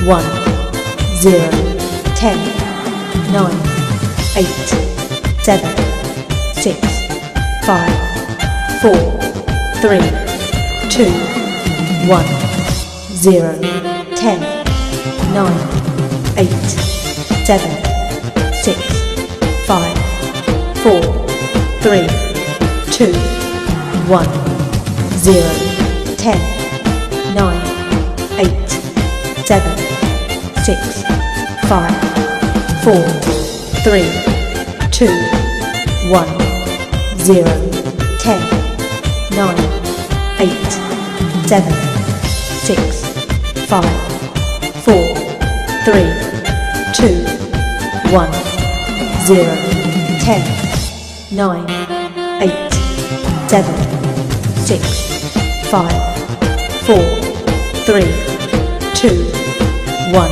1, 0, 10, 9, 8, 7, 6, 5, 4, 3, 2, 1, 0, 10, 9, 8, 7, 6, 5, 4, 3, 2, 1, 0, 10, 9, 8, 7, 6, 5, 4, 3, 2, 1, 0, 10, 9, 8, 7, 6, 5, 4, 3, 2, 1, 0, 10, 9, 8, 7, 6, 5, 4, 3, 2, 1.